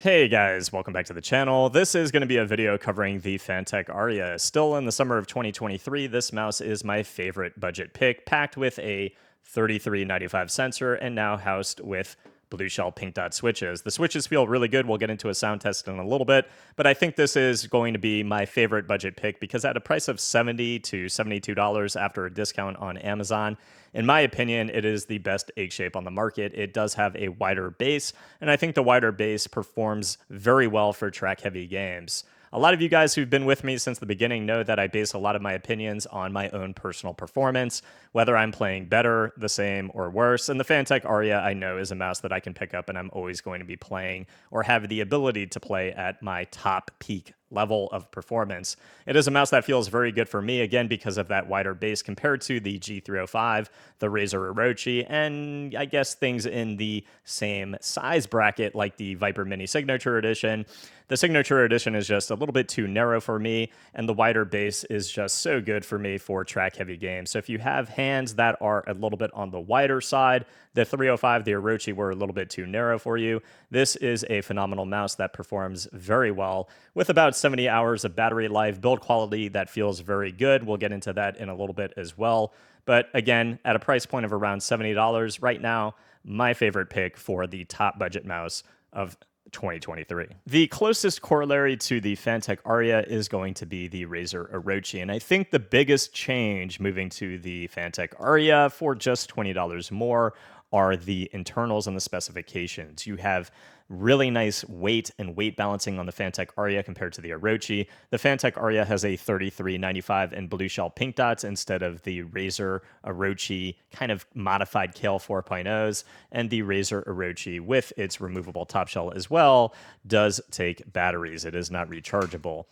Hey guys, welcome back to the channel. This is going to be a video covering the Fantech Aria. Still in the summer of 2023, this mouse is my favorite budget pick, packed with a 3395 sensor and now housed with blue shell pink dot switches. The switches feel really good. We'll get into a sound test in a little bit, but I think this is going to be my favorite budget pick because at a price of $70 to $72 after a discount on Amazon, in my opinion, it is the best egg shape on the market. It does have a wider base, and I think the wider base performs very well for track-heavy games. A lot of you guys who've been with me since the beginning know that I base a lot of my opinions on my own personal performance, whether I'm playing better, the same, or worse. And the Fantech Aria I know is a mouse that I can pick up and I'm always going to be playing or have the ability to play at my top peak level of performance. It is a mouse that feels very good for me, again, because of that wider base compared to the G305, the Razer Orochi, and I guess things in the same size bracket like the Viper Mini Signature Edition. The Signature Edition is just a little bit too narrow for me, and the wider base is just so good for me for track-heavy games. So if you have hands that are a little bit on the wider side, the 305, the Orochi were a little bit too narrow for you. This is a phenomenal mouse that performs very well with about 70 hours of battery life, build quality that feels very good. We'll get into that in a little bit as well. But again, at a price point of around $70 right now, my favorite pick for the top budget mouse of 2023. The closest corollary to the Fantech Aria is going to be the Razer Orochi, and I think the biggest change moving to the Fantech Aria for just $20 more are the internals and the specifications. You have really nice weight and weight balancing on the Fantech Aria compared to the Orochi. The Fantech Aria has a 3395 and blue shell pink dots instead of the Razer Orochi kind of modified Kale 4.0s, and the Razer Orochi with its removable top shell as well does take batteries. It is not rechargeable.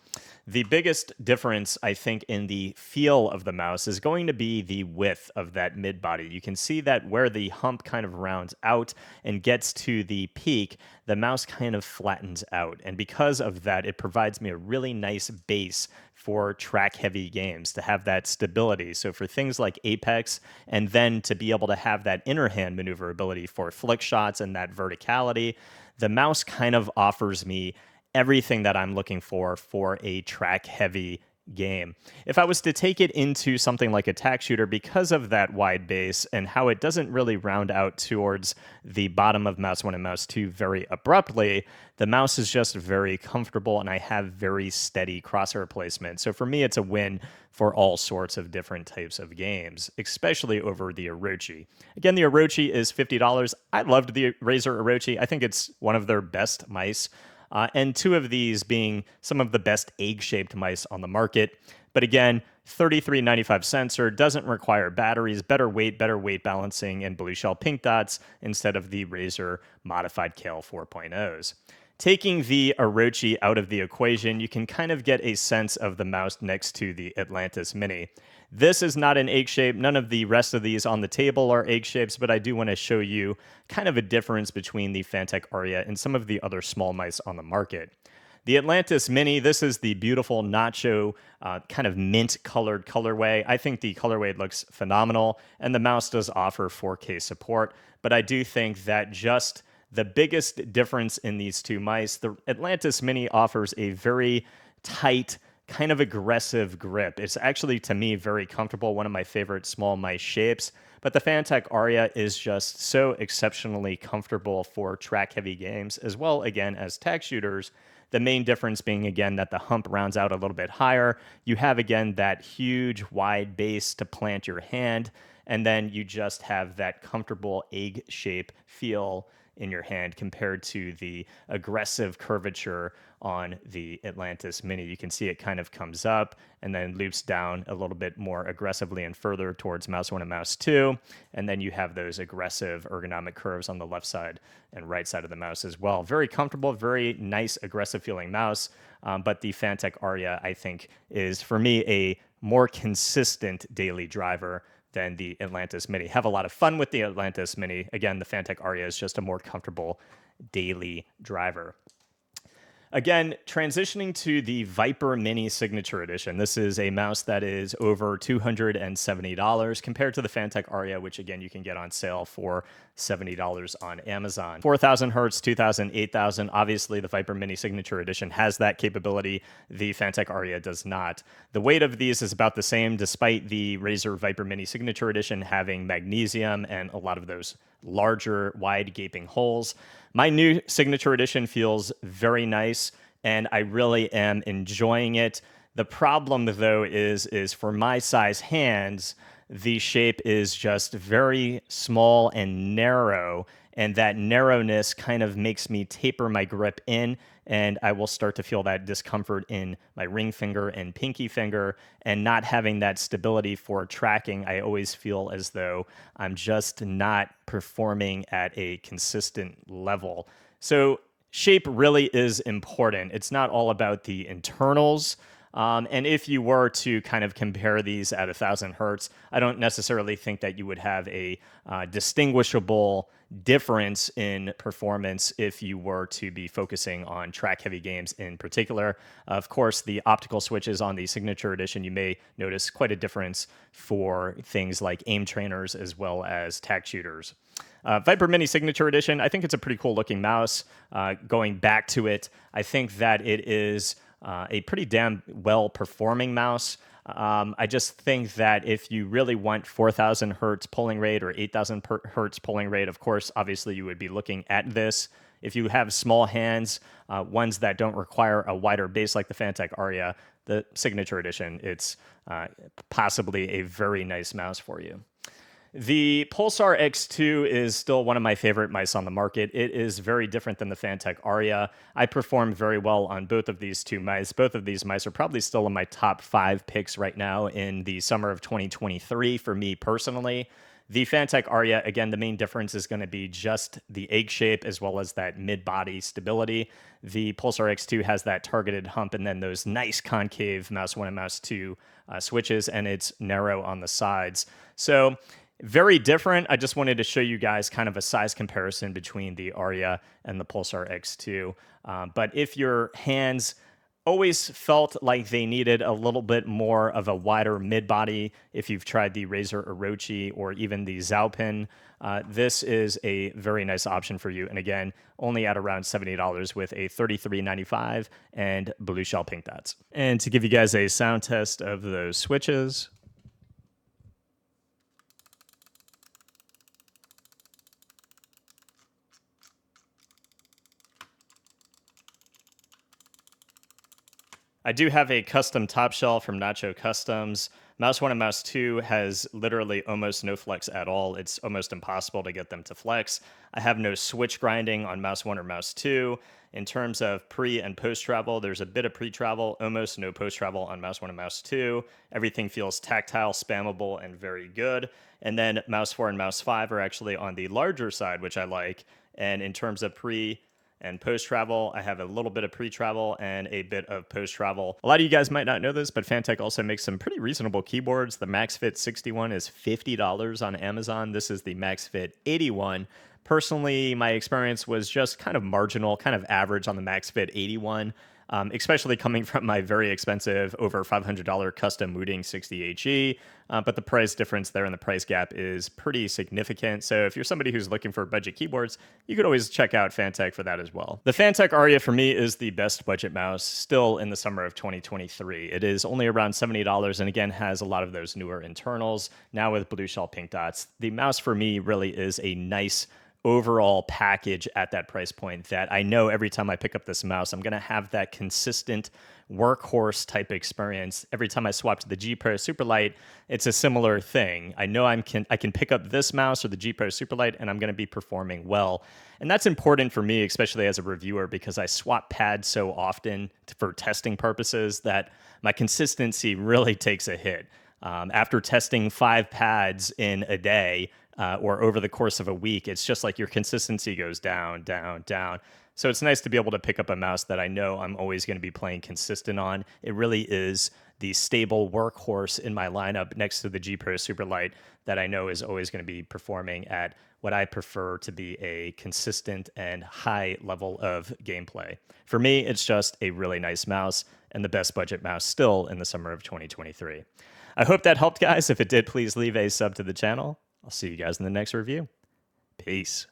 The biggest difference, I think, in the feel of the mouse is going to be the width of that mid body. You can see that where the hump kind of rounds out and gets to the peak, the mouse kind of flattens out. And because of that, it provides me a really nice base for track-heavy games to have that stability. So for things like Apex, and then to be able to have that inner hand maneuverability for flick shots and that verticality, the mouse kind of offers me everything that I'm looking for a track-heavy game. If I was to take it into something like a tack shooter, because of that wide base and how it doesn't really round out towards the bottom of mouse 1 and mouse 2 very abruptly, the mouse is just very comfortable and I have very steady crosshair placement. So for me, it's a win for all sorts of different types of games, especially over the Orochi. Again, the Orochi is $50. I loved the Razer Orochi. I think it's one of their best mice. And two of these being some of the best egg-shaped mice on the market. But again, 3395 sensor, doesn't require batteries, better weight balancing, and blue shell pink dots instead of the Razer modified Kale 4.0s. Taking the Orochi out of the equation, you can kind of get a sense of the mouse next to the Atlantis Mini. This is not an egg shape. None of the rest of these on the table are egg shapes, but I do want to show you kind of a difference between the Fantech Aria and some of the other small mice on the market. The Atlantis Mini, this is the beautiful nacho kind of mint-colored colorway. I think the colorway looks phenomenal, and the mouse does offer 4K support, but I do think that just the biggest difference in these two mice, the Atlantis Mini offers a very tight, kind of aggressive grip. It's actually, to me, very comfortable, one of my favorite small mice shapes, but the Fantech Aria is just so exceptionally comfortable for track-heavy games, as well, again, as tack shooters. The main difference being, again, that the hump rounds out a little bit higher. You have, again, that huge, wide base to plant your hand, and then you just have that comfortable egg shape feel in your hand compared to the aggressive curvature on the Atlantis Mini. You can see it kind of comes up and then loops down a little bit more aggressively and further towards mouse 1 and mouse 2. And then you have those aggressive ergonomic curves on the left side and right side of the mouse as well. Very comfortable, very nice, aggressive feeling mouse. But the Fantech Aria, I think, is, for me, a more consistent daily driver than the Atlantis Mini. Have a lot of fun with the Atlantis Mini. Again, the Fantech Aria is just a more comfortable daily driver. Again, transitioning to the Viper Mini Signature Edition. This is a mouse that is over $270 compared to the Fantech Aria, which again, you can get on sale for $70 on Amazon. 4,000 hertz, 2,000, 8,000. Obviously, the Viper Mini Signature Edition has that capability. The Fantech Aria does not. The weight of these is about the same, despite the Razer Viper Mini Signature Edition having magnesium and a lot of those larger, wide gaping holes. My new Signature Edition feels very nice, and I really am enjoying it. The problem, though, is for my size hands, the shape is just very small and narrow, and that narrowness kind of makes me taper my grip in, and I will start to feel that discomfort in my ring finger and pinky finger, and not having that stability for tracking. I always feel as though I'm just not performing at a consistent level. So shape really is important. It's not all about the internals. And if you were to kind of compare these at 1,000 hertz, I don't necessarily think that you would have a distinguishable difference in performance if you were to be focusing on track-heavy games in particular. Of course, the optical switches on the Signature Edition, you may notice quite a difference for things like aim trainers as well as tack shooters. Viper Mini Signature Edition, I think it's a pretty cool looking mouse. Going back to it, I think that it is a pretty damn well-performing mouse. I just think that if you really want 4,000 hertz polling rate or 8,000 hertz polling rate, of course, obviously you would be looking at this. If you have small hands, ones that don't require a wider base like the Fantech Aria, the Signature Edition, it's possibly a very nice mouse for you. The Pulsar X2 is still one of my favorite mice on the market. It is very different than the Fantech Aria. I perform very well on both of these two mice. Both of these mice are probably still in my top 5 picks right now in the summer of 2023 for me personally. The Fantech Aria, again, the main difference is going to be just the egg shape as well as that mid-body stability. The Pulsar X2 has that targeted hump and then those nice concave mouse 1 and mouse 2 switches, and it's narrow on the sides. So very different. I just wanted to show you guys kind of a size comparison between the Aria and the Pulsar X2. But if your hands always felt like they needed a little bit more of a wider mid-body, if you've tried the Razer Orochi or even the Zhaopin, this is a very nice option for you. And again, only at around $70 with a $33.95 and blue shell pink dots. And to give you guys a sound test of those switches, I do have a custom top shell from Nacho Customs. Mouse 1 and Mouse 2 has literally almost no flex at all. It's almost impossible to get them to flex. I have no switch grinding on Mouse 1 or Mouse 2. In terms of pre and post travel, there's a bit of pre-travel, almost no post-travel on Mouse 1 and Mouse 2. Everything feels tactile, spammable, and very good. And then Mouse 4 and Mouse 5 are actually on the larger side, which I like. And in terms of pre and post-travel, I have a little bit of pre-travel and a bit of post-travel. A lot of you guys might not know this, but Fantech also makes some pretty reasonable keyboards. The MaxFit 61 is $50 on Amazon. This is the MaxFit 81. Personally, my experience was just kind of marginal, kind of average on the MaxFit 81, especially coming from my very expensive, over $500 custom Mooding 60HE. But the price difference there and the price gap is pretty significant. So if you're somebody who's looking for budget keyboards, you could always check out Fantech for that as well. The Fantech Aria for me is the best budget mouse still in the summer of 2023. It is only around $70 and again has a lot of those newer internals, now with blue shell pink dots. The mouse for me really is a nice overall package at that price point that I know every time I pick up this mouse, I'm going to have that consistent workhorse type experience. Every time I swap to the G Pro Superlight, it's a similar thing. I know I can pick up this mouse or the G Pro Superlight and I'm going to be performing well. And that's important for me, especially as a reviewer, because I swap pads so often for testing purposes that my consistency really takes a hit. After testing 5 pads in a day, or over the course of a week, it's just like your consistency goes down, down, down. So it's nice to be able to pick up a mouse that I know I'm always going to be playing consistent on. It really is the stable workhorse in my lineup next to the G Pro Superlight that I know is always going to be performing at what I prefer to be a consistent and high level of gameplay. For me, it's just a really nice mouse and the best budget mouse still in the summer of 2023. I hope that helped, guys. If it did, please leave a sub to the channel. I'll see you guys in the next review. Peace.